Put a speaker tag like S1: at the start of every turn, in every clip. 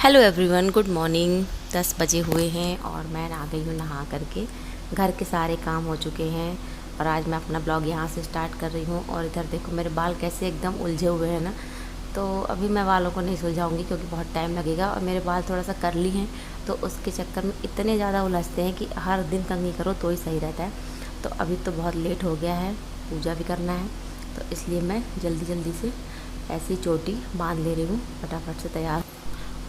S1: Hello everyone, good morning. 10 बजे हुए हैं और मैं आ गई हूँ नहा करके। घर के सारे काम हो चुके हैं और आज मैं अपना ब्लॉग यहाँ से स्टार्ट कर रही हूँ। और इधर देखो मेरे बाल कैसे एकदम उलझे हुए हैं ना। तो अभी मैं बालों को नहीं सुलझाऊंगी क्योंकि बहुत टाइम लगेगा और मेरे बाल थोड़ा सा करली हैं, तो उसके चक्कर में इतने ज़्यादा उलझते हैं कि हर दिन कंघी करो तो ही सही रहता है। तो अभी तो बहुत लेट हो गया है, पूजा भी करना है, तो इसलिए मैं जल्दी जल्दी से ऐसी चोटी बांध ले रही हूँ फटाफट से तैयार।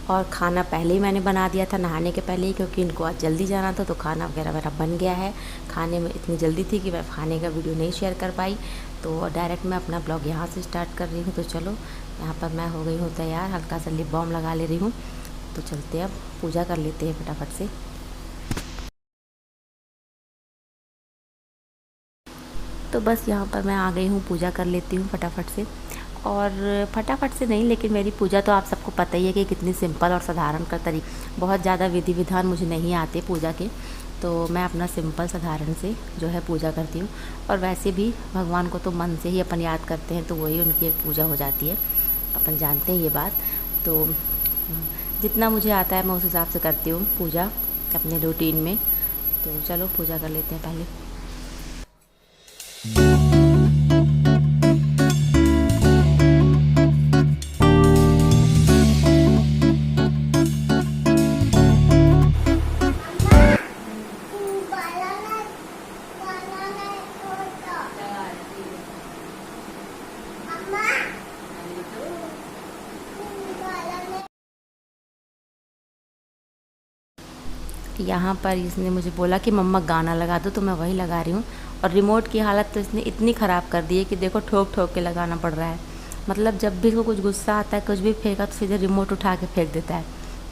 S1: और खाना पहले ही मैंने बना दिया था नहाने के पहले ही, क्योंकि इनको आज जल्दी जाना था, तो खाना वगैरह मेरा बन गया है। खाने में इतनी जल्दी थी कि मैं खाने का वीडियो नहीं शेयर कर पाई, तो डायरेक्ट मैं अपना ब्लॉग यहाँ से स्टार्ट कर रही हूँ। तो चलो, यहाँ पर मैं हो गई हूँ तैयार, हल्का सा लिप बाम लगा ले रही हूँ। तो चलते हैं, अब पूजा कर लेते हैं फटाफट से। तो बस यहाँ पर मैं आ गई हूँ, पूजा कर लेती हूँ फटाफट से। और फटाफट से नहीं, लेकिन मेरी पूजा तो आप सबको पता ही है कि कितनी सिंपल और साधारण का तरीका, बहुत ज़्यादा विधि विधान मुझे नहीं आते पूजा के। तो मैं अपना सिंपल साधारण से जो है पूजा करती हूँ। और वैसे भी भगवान को तो मन से ही अपन याद करते हैं, तो वही उनकी एक पूजा हो जाती है, अपन जानते हैं ये बात। तो जितना मुझे आता है मैं उस हिसाब से करती हूँ पूजा अपने रूटीन में। तो चलो पूजा कर लेते हैं पहले। यहाँ पर इसने मुझे बोला कि मम्मा गाना लगा दो, तो मैं वही लगा रही हूँ। और रिमोट की हालत तो इसने इतनी ख़राब कर दी है कि देखो ठोक ठोक के लगाना पड़ रहा है। मतलब जब भी इसको कुछ गुस्सा आता है, कुछ भी फेंका, तो सीधे रिमोट उठा के फेंक देता है।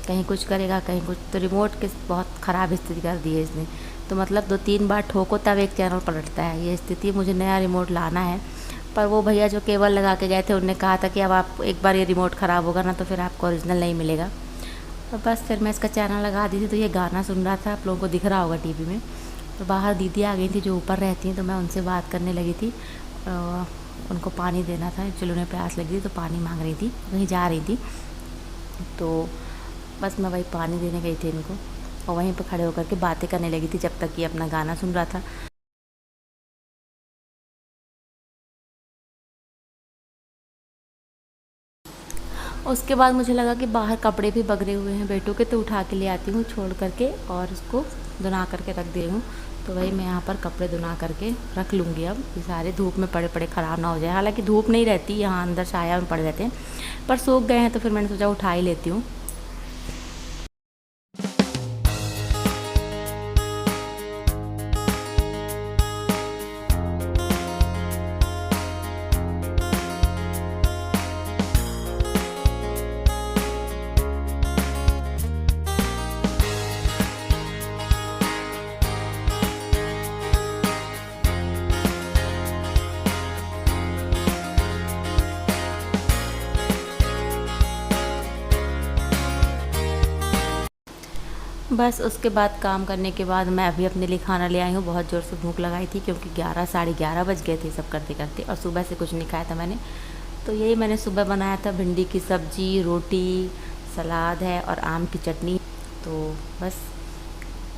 S1: कहीं कुछ करेगा, कहीं कुछ, तो रिमोट की बहुत ख़राब स्थिति कर दी है इसने। तो मतलब 2-3 बार ठोको तब एक चैनल पलटता है, ये स्थिति। मुझे नया रिमोट लाना है, पर वो भैया जो केबल लगा के गए थे उन्होंने कहा था कि अब आप एक बार ये रिमोट ख़राब होगा ना, तो फिर आपको ओरिजिनल नहीं मिलेगा। और बस फिर मैं इसका चैनल लगा दी थी, तो ये गाना सुन रहा था, आप लोगों को दिख रहा होगा टीवी में। तो बाहर दीदी आ गई थी जो ऊपर रहती हैं, तो मैं उनसे बात करने लगी थी। उनको पानी देना था, एक्चुअली उन्हें प्यास लगी थी, तो पानी मांग रही थी, कहीं जा रही थी। तो बस मैं वही पानी देने गई थी इनको, और वहीं पर खड़े होकर के बातें करने लगी थी जब तक ये अपना गाना सुन रहा था। उसके बाद मुझे लगा कि बाहर कपड़े भी बगरे हुए हैं बेटों के, तो उठा के ले आती हूँ छोड़ करके, और उसको दुना करके रख दे हूँ। तो वही मैं यहाँ पर कपड़े दुना करके रख लूँगी। अब ये सारे धूप में पड़े पड़े ख़राब ना हो जाए। हालांकि धूप नहीं रहती यहाँ, अंदर छाया में पड़ जाते हैं, पर सूख गए हैं, तो फिर मैंने सोचा उठा ही लेती हूँ। बस उसके बाद काम करने के बाद मैं अभी अपने लिए खाना ले आई हूँ। बहुत ज़ोर से भूख लगाई थी क्योंकि 11 साढ़े 11 बज गए थे सब करते करते, और सुबह से कुछ नहीं खाया था मैंने। तो यही मैंने सुबह बनाया था, भिंडी की सब्ज़ी, रोटी, सलाद है और आम की चटनी। तो बस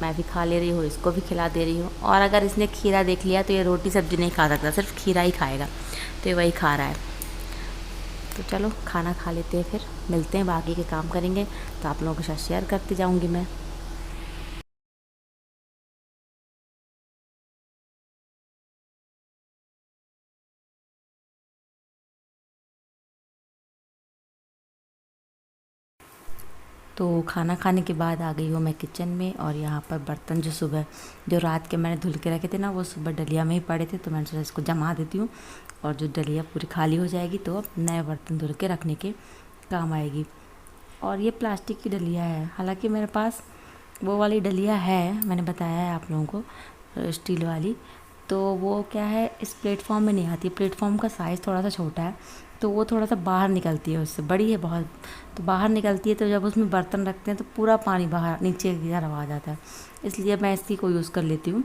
S1: मैं भी खा ले रही हूँ, इसको भी खिला दे रही हूँ। और अगर इसने खीरा देख लिया तो ये रोटी सब्ज़ी नहीं खा सकता, सिर्फ खीरा ही खाएगा, तो ये वही खा रहा है। तो चलो खाना खा लेते हैं, फिर मिलते हैं, बाकी के काम करेंगे, तो आप लोगों के साथ शेयर करती जाऊँगी मैं। तो खाना खाने के बाद आ गई हूँ मैं किचन में, और यहाँ पर बर्तन जो सुबह, जो रात के मैंने धुल के रखे थे ना, वो सुबह डलिया में ही पड़े थे, तो मैंने सोचा इसको जमा देती हूँ, और जो डलिया पूरी खाली हो जाएगी तो अब नए बर्तन धुल के रखने के काम आएगी। और ये प्लास्टिक की डलिया है, हालांकि मेरे पास वो वाली डलिया है, मैंने बताया है आप लोगों को, स्टील वाली। तो वो क्या है, इस प्लेटफॉर्म में नहीं आती, प्लेटफॉर्म का साइज़ थोड़ा सा छोटा है, तो वो थोड़ा सा बाहर निकलती है, उससे बड़ी है बहुत, तो बाहर निकलती है, तो जब उसमें बर्तन रखते हैं तो पूरा पानी बाहर नीचे की तरफ आ जाता है, इसलिए मैं इसकी को यूज़ कर लेती हूँ।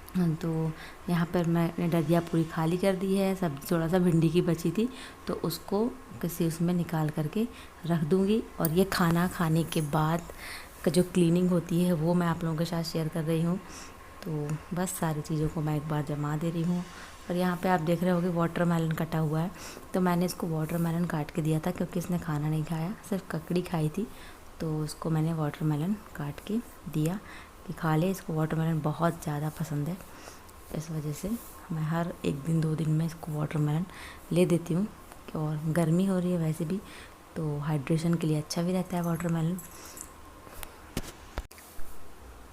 S1: तो यहाँ पर मैंने डदिया पूरी खाली कर दी है। सब थोड़ा सा भिंडी की बची थी तो उसको किसी उसमें निकाल करके रख दूँगी। और ये खाना खाने के बाद का जो क्लीनिंग होती है वो मैं आप लोगों के साथ शेयर कर रही हूँ। तो बस सारी चीज़ों को मैं एक बार जमा दे रही हूँ। और यहाँ पे आप देख रहे होगे वाटरमेलन कटा हुआ है। तो मैंने इसको वाटरमेलन काट के दिया था क्योंकि इसने खाना नहीं खाया, सिर्फ ककड़ी खाई थी। तो उसको मैंने वाटरमेलन काट के दिया कि खा ले, इसको वाटरमेलन बहुत ज़्यादा पसंद है। इस वजह से मैं हर 1 दिन 2 दिन में इसको वाटरमेलन ले देती हूँ। और गर्मी हो रही है वैसे भी, तो हाइड्रेशन के लिए अच्छा भी रहता है वाटरमेलन।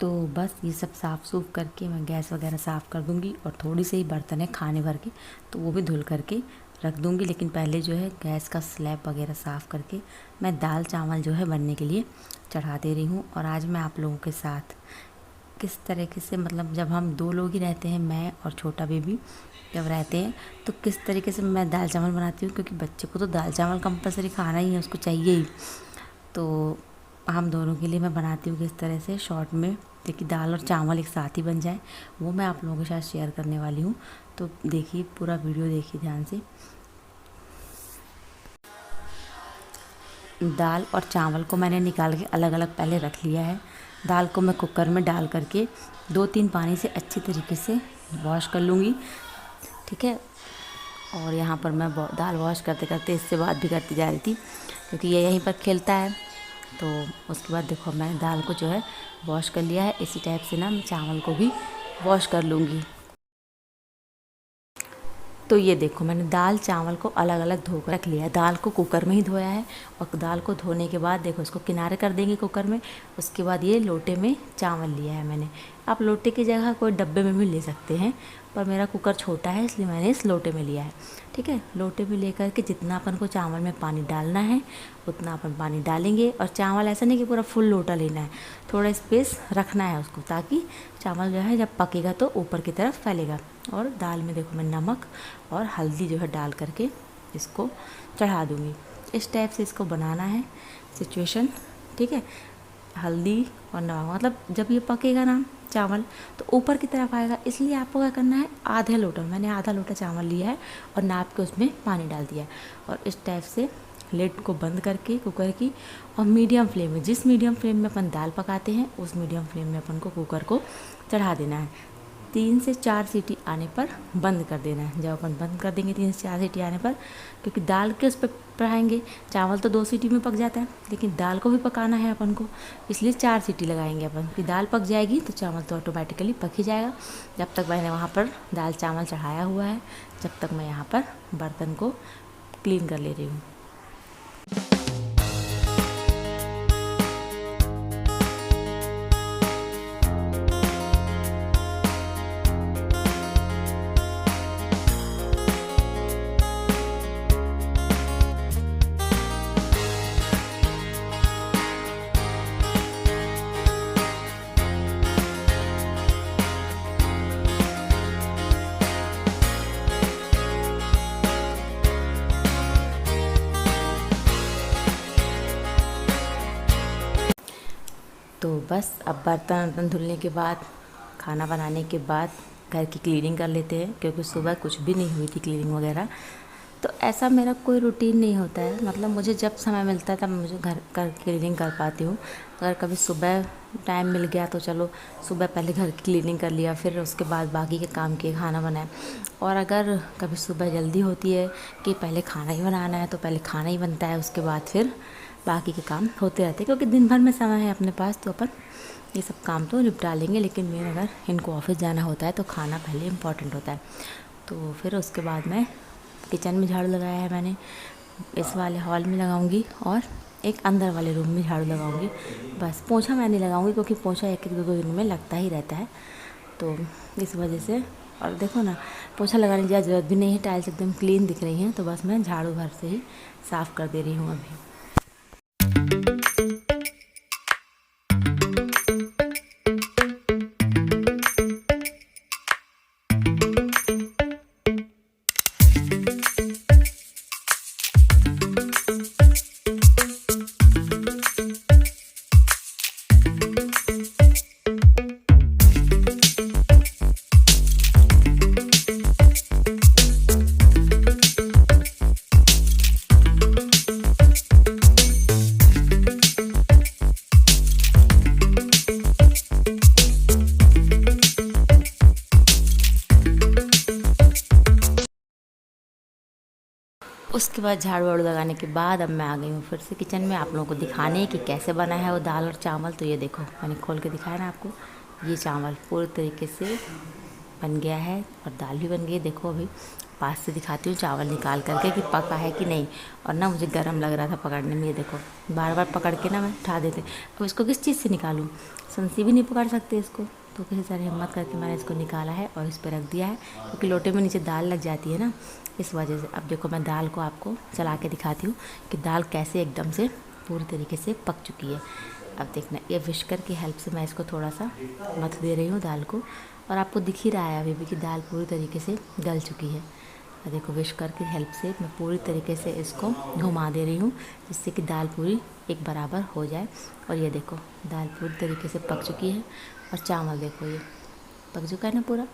S1: तो बस ये सब साफ़ सूफ़ करके मैं गैस वगैरह साफ़ कर दूँगी। और थोड़ी सी ही बर्तन है खाने भर के, तो वो भी धुल करके रख दूँगी। लेकिन पहले जो है गैस का स्लैब वगैरह साफ़ करके मैं दाल चावल जो है बनने के लिए चढ़ा दे रही हूँ। और आज मैं आप लोगों के साथ किस तरीके से, मतलब जब हम 2 लोग ही रहते हैं, मैं और छोटा बेबी जब रहते हैं, तो किस तरीके से मैं दाल चावल बनाती हूँ। क्योंकि बच्चे को तो दाल चावल कंपलसरी खाना ही है, उसको चाहिए ही। तो हम दोनों के लिए मैं बनाती हूँ किस तरह से शॉर्ट में, ताकि दाल और चावल एक साथ ही बन जाए, वो मैं आप लोगों के साथ शेयर करने वाली हूँ। तो देखिए, पूरा वीडियो देखिए ध्यान से। दाल और चावल को मैंने निकाल के अलग अलग पहले रख लिया है। दाल को मैं कुकर में डाल करके 2-3 पानी से अच्छी तरीके से वॉश कर लूँगी, ठीक है। और यहाँ पर मैं दाल वॉश करते करते इससे बात भी करती जा रही थी, क्योंकि ये यहीं पर खेलता है। तो उसके बाद देखो मैंने दाल को जो है वॉश कर लिया है। इसी टाइप से ना मैं चावल को भी वॉश कर लूँगी। तो ये देखो मैंने दाल चावल को अलग अलग धो कर रख लिया है। दाल को कुकर में ही धोया है। और दाल को धोने के बाद देखो इसको किनारे कर देंगे कुकर में। उसके बाद ये लोटे में चावल लिया है मैंने। आप लोटे की जगह कोई डब्बे में भी ले सकते हैं, पर मेरा कुकर छोटा है इसलिए मैंने इस लोटे में लिया है, ठीक है। लोटे में लेकर के जितना अपन को चावल में पानी डालना है उतना अपन पानी डालेंगे। और चावल ऐसा नहीं कि पूरा फुल लोटा लेना है, थोड़ा स्पेस रखना है उसको, ताकि चावल जो है जब पकेगा तो ऊपर की तरफ फैलेगा। और दाल में देखो मैं नमक और हल्दी जो है डाल करके इसको चढ़ा दूँगी। इस टाइप से इसको बनाना है सिचुएशन, ठीक है। हल्दी और नमक, मतलब जब ये पकेगा ना चावल तो ऊपर की तरफ आएगा, इसलिए आपको क्या करना है, आधे लोटा, मैंने आधा लोटा चावल लिया है और नाप के उसमें पानी डाल दिया है। और इस टाइप से लिड को बंद करके कुकर की, और मीडियम फ्लेम में, जिस मीडियम फ्लेम में अपन दाल पकाते हैं उस मीडियम फ्लेम में अपन को कुकर को चढ़ा देना है। 3 से 4 सीटी आने पर बंद कर देना है। जब अपन बंद कर देंगे 3 से 4 सीटी आने पर, क्योंकि दाल के उस पर पकाएंगे, चावल तो 2 सीटी में पक जाता है, लेकिन दाल को भी पकाना है अपन को, इसलिए 4 सीटी लगाएंगे अपन। कि दाल पक जाएगी तो चावल तो ऑटोमेटिकली पक ही जाएगा। जब तक मैंने वहाँ पर दाल चावल चढ़ाया हुआ है, जब तक मैं यहाँ पर बर्तन को क्लीन कर ले रही हूँ। तो बस अब बर्तन वर्तन धुलने के बाद, खाना बनाने के बाद घर की क्लीनिंग कर लेते हैं, क्योंकि सुबह कुछ भी नहीं हुई थी क्लीनिंग वगैरह। तो ऐसा मेरा कोई रूटीन नहीं होता है, मतलब मुझे जब समय मिलता है तब मुझे घर कर क्लीनिंग कर पाती हूँ। अगर कभी सुबह टाइम मिल गया तो चलो सुबह पहले घर की क्लीनिंग कर लिया, फिर उसके बाद बाकी के काम किए, खाना बनाया। और अगर कभी सुबह जल्दी होती है कि पहले खाना ही बनाना है तो पहले खाना ही बनता है, उसके बाद फिर बाकी के काम होते रहते हैं, क्योंकि दिन भर में समय है अपने पास, तो अपन ये सब काम तो निपटा लेंगे। लेकिन मेन अगर इनको ऑफिस जाना होता है तो खाना पहले इम्पॉर्टेंट होता है। तो फिर उसके बाद मैं किचन में झाड़ू लगाया है मैंने, इस वाले हॉल में लगाऊंगी और एक अंदर वाले रूम में झाड़ू लगाऊंगी। बस पोंछा मैं नहीं लगाऊंगी, क्योंकि पोंछा 1-2 दिन में लगता ही रहता है, तो इस वजह से। और देखो ना, पोंछा लगाने की ज़रूरत भी नहीं है, टाइल्स एकदम क्लीन दिख रही हैं, तो बस मैं झाड़ू भर से ही साफ़ कर दे रही हूँ अभी। उसके बाद झाड़ू वाड़ू लगाने के बाद अब मैं आ गई हूँ फिर से किचन में आप लोगों को दिखाने कि कैसे बना है वो दाल और चावल। तो ये देखो मैंने खोल के दिखाया ना आपको, ये चावल पूरे तरीके से बन गया है और दाल भी बन गई है। देखो अभी पास से दिखाती हूँ चावल निकाल करके कि पका है कि नहीं। और ना मुझे गर्म लग रहा था पकड़ने में, ये देखो बार बार पकड़ के ना मैं उठा देते। अब इसको किस चीज़ से निकालूँ, संसी भी नहीं पकड़ सकते इसको, तो किसी तरह हिम्मत करके मैंने इसको निकाला है और इस पर रख दिया है, क्योंकि लोटे में नीचे दाल लग जाती है ना, इस वजह से। अब देखो मैं दाल को आपको चला के दिखाती हूँ कि दाल कैसे एकदम से पूरी तरीके से पक चुकी है। अब देखना, ये विस्कर की हेल्प से मैं इसको थोड़ा सा मथ दे रही हूँ दाल को, और आपको दिख ही रहा है अभी भी कि दाल पूरी तरीके से गल चुकी है। और देखो विस्कर की हेल्प से मैं पूरी तरीके से इसको घुमा दे रही हूँ, जिससे कि दाल पूरी एक बराबर हो जाए। और ये देखो दाल पूरी तरीके से पक चुकी है और चावल देखो ये पक चुका है ना पूरा।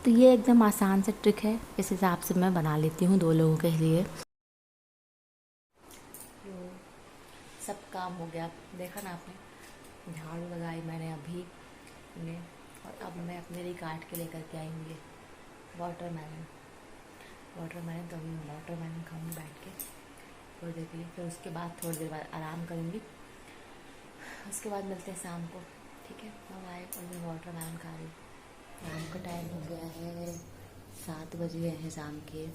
S1: तो ये एकदम आसान सा ट्रिक है, इस हिसाब से मैं बना लेती हूँ 2 लोगों के लिए। सब काम हो गया, देखा ना आपने, झाड़ू लगाई मैंने अभी ने, और अब मैं अपने लिए काट के लेकर के आई हूँ ये वाटरमेलन। तो अभी मैं वाटरमेलन खाऊंगी बैठ के थोड़ी देर के लिए, फिर उसके बाद थोड़ी देर बाद आराम करूँगी। उसके बाद मिलते हैं शाम को, ठीक है। बाय। और मैं वाटरमेलन खा रही हूँ। शाम का टाइम हो गया है, 7 बज गए हैं शाम के,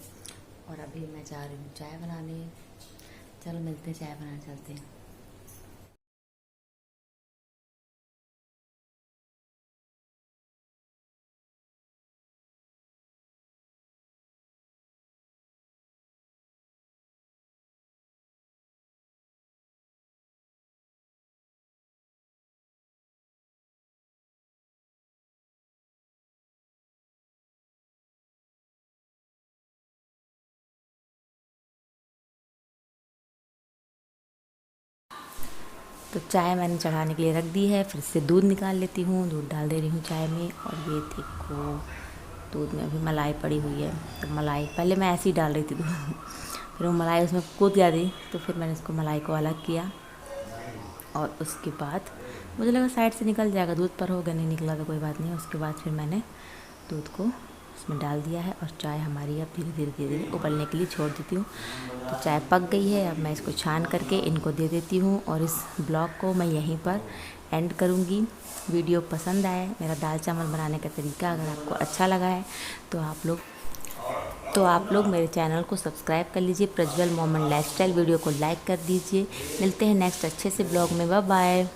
S1: और अभी मैं जा रही हूँ चाय बनाने। चलो मिलते हैं, चाय बनाने चलते हैं। तो चाय मैंने चढ़ाने के लिए रख दी है, फिर से दूध निकाल लेती हूँ, दूध डाल दे रही हूँ चाय में। और ये देखो दूध में अभी मलाई पड़ी हुई है, तो मलाई पहले मैं ऐसे ही डाल रही थी दूध फिर वो मलाई उसमें कूद गई, तो फिर मैंने उसको मलाई को अलग किया। और उसके बाद मुझे लगा साइड से निकल जाएगा दूध, पर होगा नहीं निकला, तो कोई बात नहीं। उसके बाद फिर मैंने दूध को इसमें डाल दिया है, और चाय हमारी अब धीरे धीरे धीरे धीरे उबलने के लिए छोड़ देती हूँ। तो चाय पक गई है, अब मैं इसको छान करके इनको दे देती हूँ, और इस ब्लॉग को मैं यहीं पर एंड करूँगी। वीडियो पसंद आए, मेरा दाल चावल बनाने का तरीका अगर आपको अच्छा लगा है तो आप लोग मेरे चैनल को सब्सक्राइब कर लीजिए, प्रज्वल मोमेंट लाइफस्टाइल। वीडियो को लाइक कर दीजिए। मिलते हैं नेक्स्ट अच्छे से ब्लॉग में, बाय बाय।